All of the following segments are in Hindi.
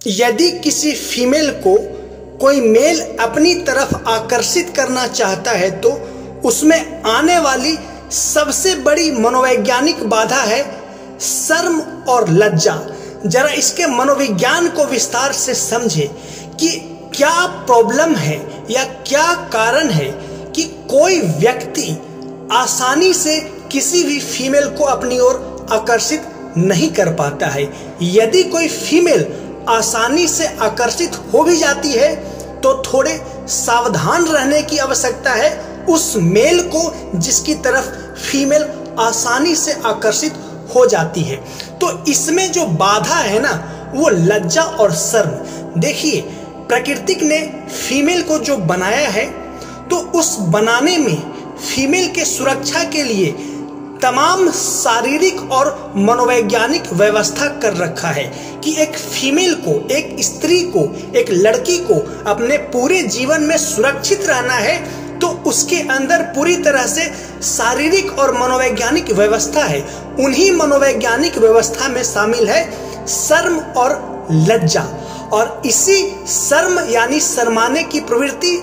यदि किसी फीमेल को कोई मेल अपनी तरफ आकर्षित करना चाहता है तो उसमें आने वाली सबसे बड़ी मनोवैज्ञानिक बाधा है शर्म और लज्जा। जरा इसके मनोविज्ञान को विस्तार से समझे कि क्या प्रॉब्लम है या क्या कारण है कि कोई व्यक्ति आसानी से किसी भी फीमेल को अपनी ओर आकर्षित नहीं कर पाता है। यदि कोई फीमेल आसानी से आकर्षित हो भी जाती है तो थोड़े सावधान रहने की आवश्यकता है उस मेल को जिसकी तरफ फीमेल आसानी से आकर्षित हो जाती है। तो इसमें जो बाधा है ना वो लज्जा और शर्म। देखिए, प्रकृति ने फीमेल को जो बनाया है तो उस बनाने में फीमेल के सुरक्षा के लिए तमाम शारीरिक और मनोवैज्ञानिक व्यवस्था कर रखा है कि एक फीमेल को, एक स्त्री को, एक लड़की को अपने पूरे जीवन में सुरक्षित रहना है तो उसके अंदर पूरी तरह से शारीरिक और मनोवैज्ञानिक व्यवस्था है। उन्हीं मनोवैज्ञानिक व्यवस्था में शामिल है शर्म और लज्जा। और इसी शर्म यानी शर्माने की प्रवृत्ति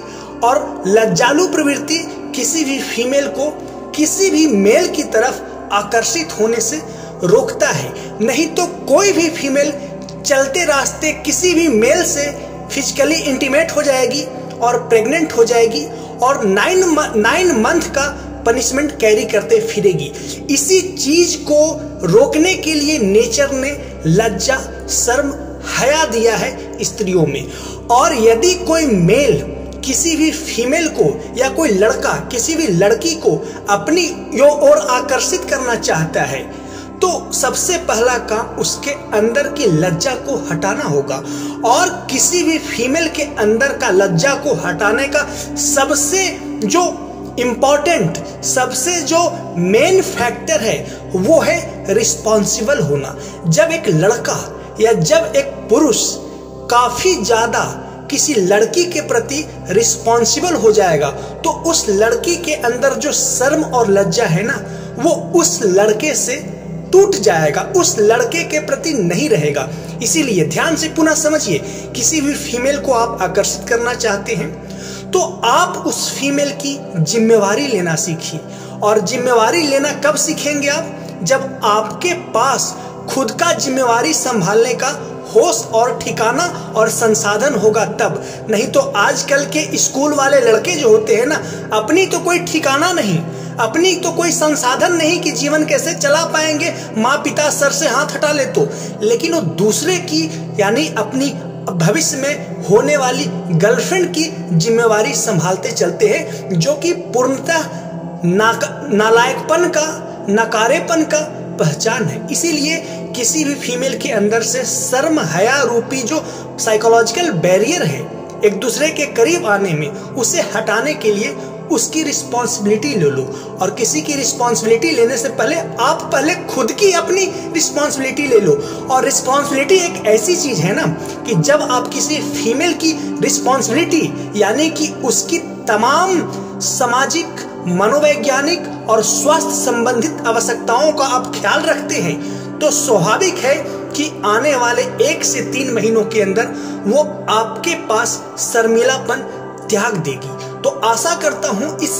और लज्जालु प्रवृत्ति किसी भी फीमेल को किसी भी मेल की तरफ आकर्षित होने से रोकता है। नहीं तो कोई भी फीमेल चलते रास्ते किसी भी मेल से फिजिकली इंटीमेट हो जाएगी और प्रेग्नेंट हो जाएगी और 9 मंथ का पनिशमेंट कैरी करते फिरेगी। इसी चीज को रोकने के लिए नेचर ने लज्जा, शर्म, हया दिया है स्त्रियों में। और यदि कोई मेल किसी भी फीमेल को या कोई लड़का किसी भी लड़की को अपनी ओर आकर्षित करना चाहता है तो सबसे पहला काम उसके अंदर की लज्जा को हटाना होगा। और किसी भी फीमेल के अंदर का लज्जा को हटाने का सबसे जो इम्पोर्टेंट, सबसे जो मेन फैक्टर है वो है रिस्पॉन्सिबल होना। जब एक लड़का या जब एक पुरुष काफी ज्यादा किसी लड़की के प्रति रिस्पॉन्सिबल हो जाएगा तो उस लड़की के अंदर जो शर्म और लज्जा है ना वो उस लड़के से टूट जाएगा, उस लड़के के प्रति नहीं रहेगा। इसीलिए ध्यान से पुनः समझिए, किसी भी फीमेल को आप आकर्षित करना चाहते हैं तो आप उस फीमेल की जिम्मेवारी लेना सीखिए। और जिम्मेवारी लेना कब सीखेंगे आप? जब आपके पास खुद का जिम्मेवारी संभालने का होश और ठिकाना और संसाधन होगा तब। नहीं तो आजकल के स्कूल वाले लड़के जो होते हैं ना, अपनी तो कोई ठिकाना नहीं, अपनी तो कोई संसाधन नहीं कि जीवन कैसे चला पाएंगे, माँ पिता सर से हाथ हटा ले तो, लेकिन वो दूसरे की यानी अपनी भविष्य में होने वाली गर्लफ्रेंड की जिम्मेवारी संभालते चलते हैं, जो कि पूर्णतः नालायकपन का, नकारेपन का पहचान है। इसीलिए किसी भी फीमेल के अंदर से शर्म, हया रूपी जो साइकोलॉजिकल बैरियर है एक दूसरे के करीब आने में, उसे हटाने के लिए उसकी रिस्पॉन्सिबिलिटी ले लो। और किसी की रिस्पॉन्सिबिलिटी लेने से पहले आप पहले खुद की अपनी रिस्पॉन्सिबिलिटी ले लो। और रिस्पॉन्सिबिलिटी एक ऐसी चीज है ना कि जब आप किसी फीमेल की रिस्पॉन्सिबिलिटी यानी कि उसकी तमाम सामाजिक, मनोवैज्ञानिक और स्वास्थ्य संबंधित आवश्यकताओं का आप ख्याल रखते हैं तो स्वाभाविक है कि आने वाले 1 से 3 महीनों के अंदर वो आपके पास शर्मिलापन त्याग देगी। तो आशा करता हूं इस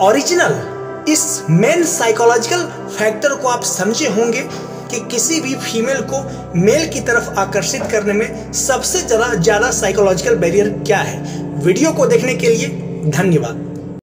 ओरिजिनल, इस मेन साइकोलॉजिकल फैक्टर को आप समझे होंगे कि किसी भी फीमेल को मेल की तरफ आकर्षित करने में सबसे ज्यादा साइकोलॉजिकल बैरियर क्या है। वीडियो को देखने के लिए धन्यवाद।